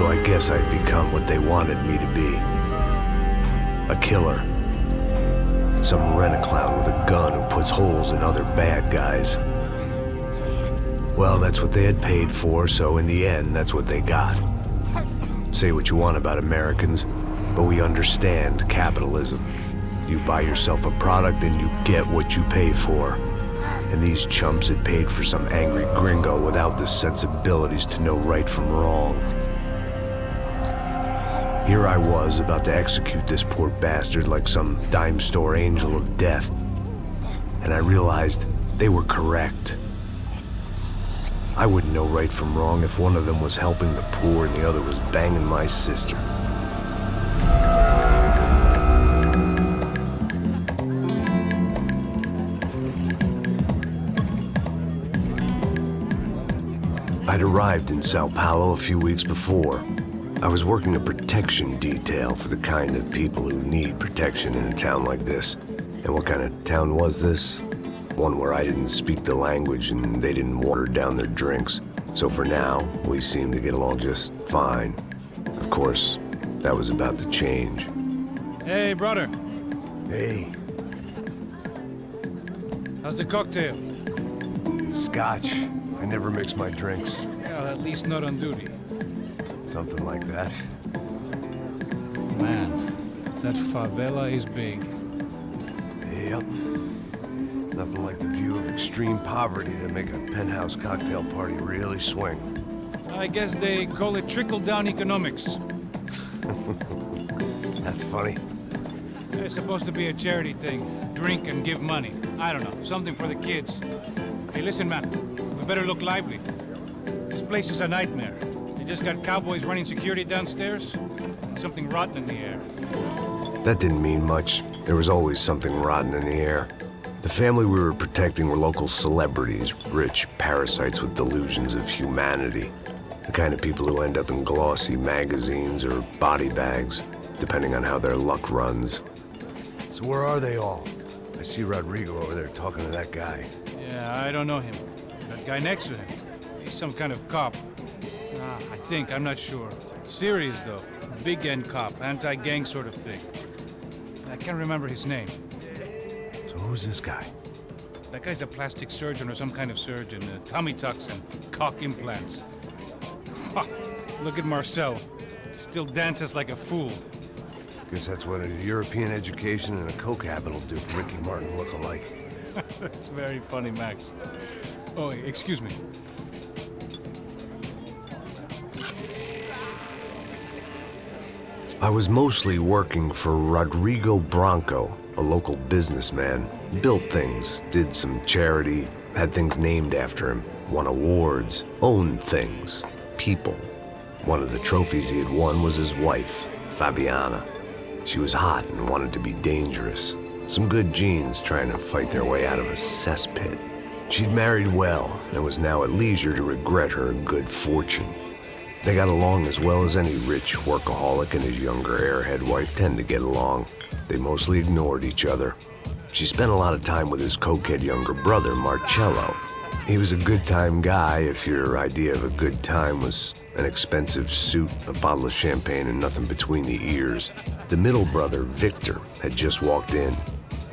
So I guess I'd become what they wanted me to be. A killer. Some rent-a-clown with a gun who puts holes in other bad guys. Well, that's what they had paid for, so in the end, that's what they got. Say what you want about Americans, but we understand capitalism. You buy yourself a product and you get what you pay for. And these chumps had paid for some angry gringo without the sensibilities to know right from wrong. Here I was, about to execute this poor bastard like some dime store angel of death. And I realized they were correct. I wouldn't know right from wrong if one of them was helping the poor and the other was banging my sister. I'd arrived in Сан-Паулу a few weeks before. I was working a protection detail for the kind of people who need protection in a town like this. And what kind of town was this? One where I didn't speak the language and they didn't water down their drinks. So for now, we seemed to get along just fine. Of course, that was about to change. Hey, brother. Hey. How's the cocktail? It's scotch. I never mix my drinks. Well, at least not on duty. Something like that. Man, that favela is big. Yep. Nothing like the view of extreme poverty to make a penthouse cocktail party really swing. I guess they call it trickle-down economics. That's funny. It's supposed to be a charity thing. Drink and give money. I don't know, something for the kids. Hey, listen, man. We better look lively. This place is a nightmare. They just got cowboys running security downstairs. And something rotten in the air. That didn't mean much. There was always something rotten in the air. The family we were protecting were local celebrities, rich parasites with delusions of humanity. The kind of people who end up in glossy magazines or body bags, depending on how their luck runs. So where are they all? I see Rodrigo over there talking to that guy. Yeah, I don't know him. That guy next to him. He's some kind of cop. I think, I'm not sure. Serious, though. Big end cop, anti-gang sort of thing. I can't remember his name. So who's this guy? That guy's a plastic surgeon or some kind of surgeon. Tummy tucks and cock implants. Ha! Look at Marcel. Still dances like a fool. Guess that's what a European education and a coke habit will do for Ricky Martin look-alike. That's very funny, Max. Oh, excuse me. I was mostly working for Rodrigo Branco, a local businessman. Built things, did some charity, had things named after him, won awards, owned things, people. One of the trophies he had won was his wife, Fabiana. She was hot and wanted to be dangerous. Some good genes trying to fight their way out of a cesspit. She'd married well and was now at leisure to regret her good fortune. They got along as well as any rich workaholic and his younger airhead wife tend to get along. They mostly ignored each other. She spent a lot of time with his cokehead younger brother, Marcello. He was a good-time guy if your idea of a good time was an expensive suit, a bottle of champagne, and nothing between the ears. The middle brother, Victor, had just walked in.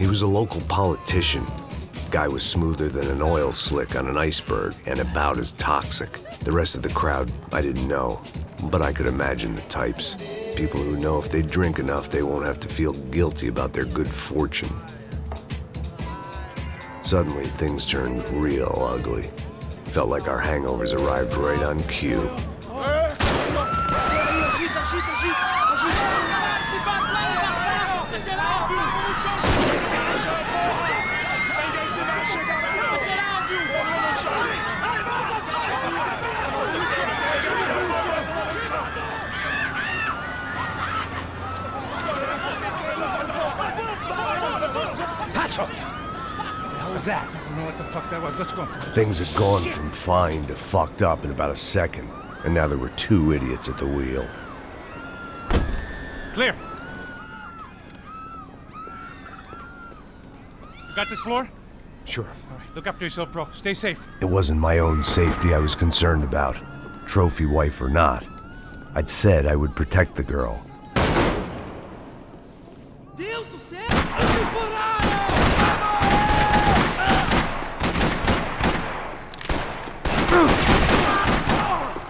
He was a local politician. Guy was smoother than an oil slick on an iceberg and about as toxic. The rest of the crowd, I didn't know, but I could imagine the types. People who know if they drink enough, they won't have to feel guilty about their good fortune. Suddenly, things turned real ugly. Felt like our hangovers arrived right on cue. What was that? I don't know what the fuck that was. Let's go. Things had gone from fine to fucked up in about a second, and now there were two idiots at the wheel. Clear. You got this floor? Sure. All right, look after yourself, bro. Stay safe. It wasn't my own safety I was concerned about, trophy wife or not. I'd said I would protect the girl. Deus do céu! Me furaram!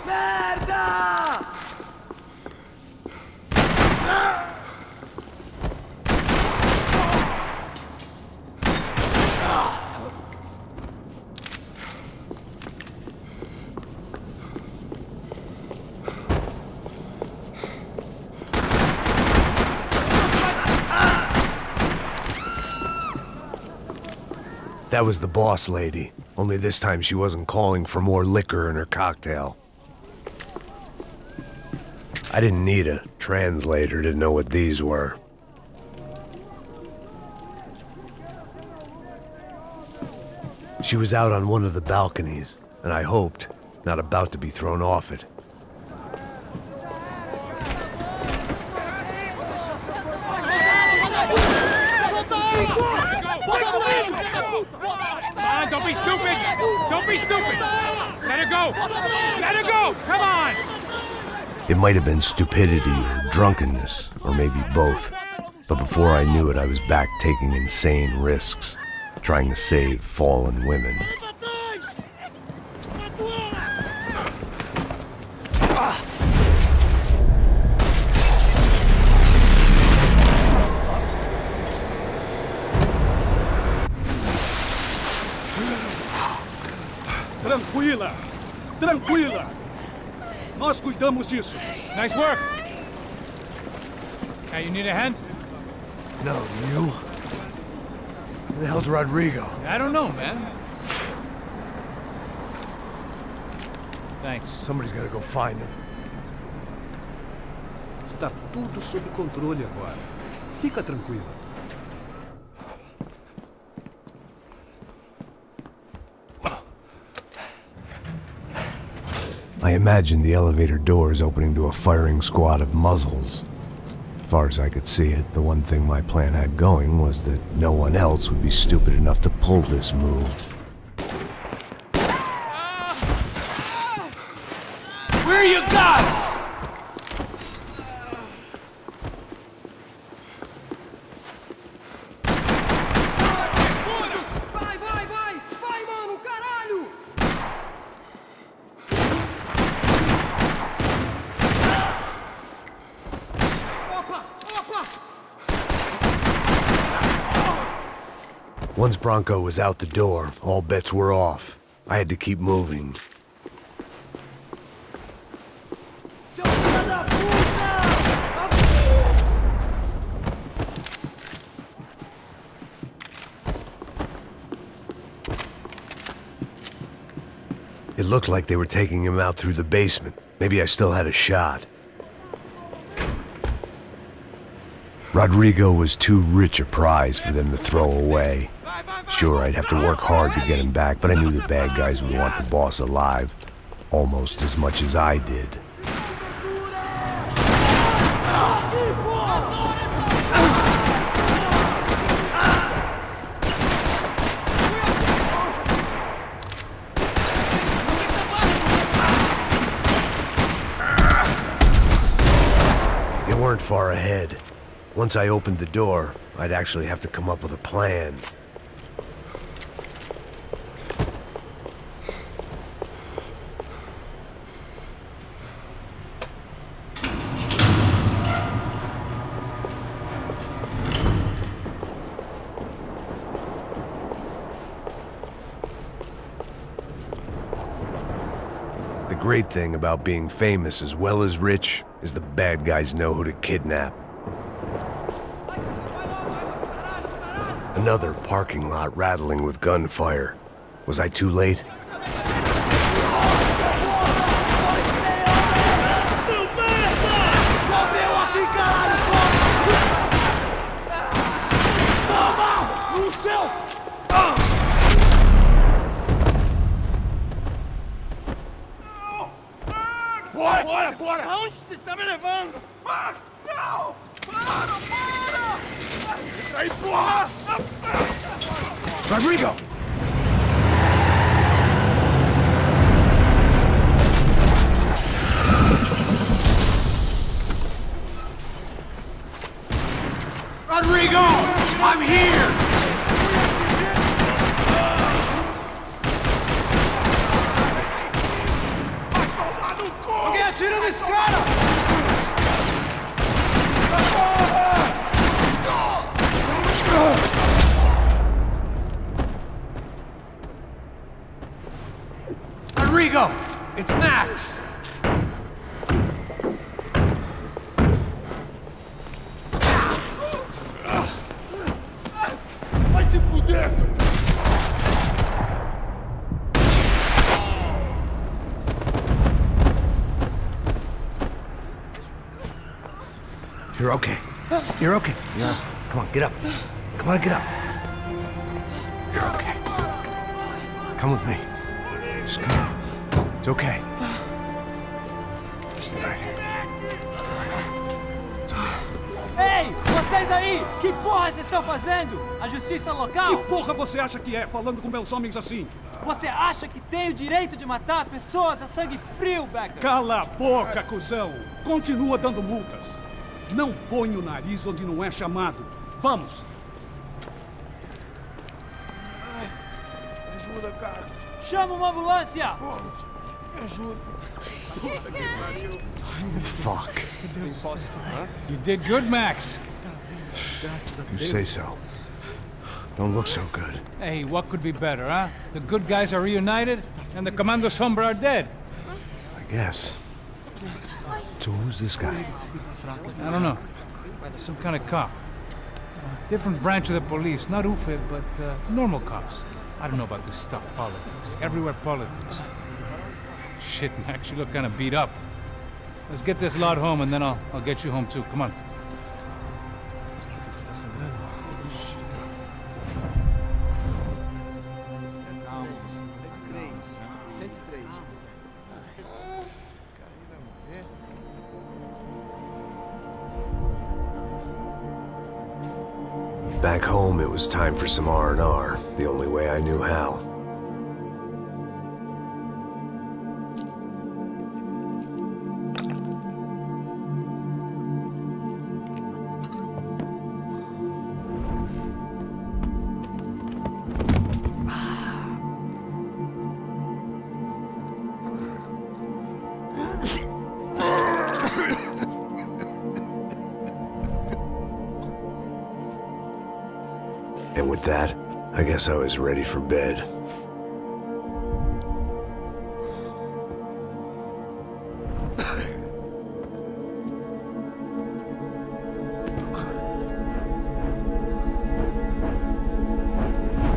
Merda! That was the boss lady, only this time she wasn't calling for more liquor in her cocktail. I didn't need a translator to know what these were. She was out on one of the balconies, and I hoped, not about to be thrown off it. Don't be stupid! Don't be stupid! Let her go! Let her go! Come on! It might have been stupidity or drunkenness, or maybe both. But before I knew it, I was back taking insane risks, trying to save fallen women. Tranquila! Tranquila! Nós cuidamos disso. Nice work! Hey, you need a hand? No, you? Where the hell's Rodrigo? I don't know, man. Thanks. Somebody's gotta go find him. Está tudo sob controle agora. Fica tranquila. I imagined the elevator doors opening to a firing squad of muzzles. As far as I could see it, the one thing my plan had going was that no one else would be stupid enough to pull this move. Where you got? Vai, mano, caralho! Once Bronco was out the door, all bets were off. I had to keep moving. Seu filho da puta! It looked like they were taking him out through the basement. Maybe I still had a shot. Rodrigo was too rich a prize for them to throw away. Sure, I'd have to work hard to get him back, but I knew the bad guys would want the boss alive. Almost as much as I did. They weren't far ahead. Once I opened the door, I'd actually have to come up with a plan. The great thing about being famous as well as rich is the bad guys know who to kidnap. Another parking lot rattling with gunfire. Was I too late? Bora! Aonde você está me levando? Max, não! Para! Aí, porra! Rodrigo! Rodrigo! It's Max! Vai se fuder! You're okay. You're okay. Yeah. Come on, get up. Come on, get up. You're okay. Come with me. Just come on. It's okay. It's all right. It's okay. Ei, vocês aí! Que porra vocês estão fazendo? A justiça local? Que porra você acha que é, falando com meus homens assim? Você acha que tem o direito de matar as pessoas a sangue frio, Becker? Cala a boca, cuzão! Continua dando multas. Não põe o nariz onde não é chamado. Vamos! Ajuda, cara. Chama uma ambulância! Me ajuda. Fuck. You did good, Max. You say so. Don't look so good. Hey, what could be better, huh? The good guys are reunited, and the Commando Sombra are dead. I guess. So who's this guy? I don't know. Some kind of cop. Different branch of the police. Not UFE, but normal cops. I don't know about this stuff, politics. Everywhere politics. Shit, Max, you look kind of beat up. Let's get this lot home, and then I'll get you home too. Come on. Back home, it was time for some R&R, the only way I knew how. And with that, I guess I was ready for bed.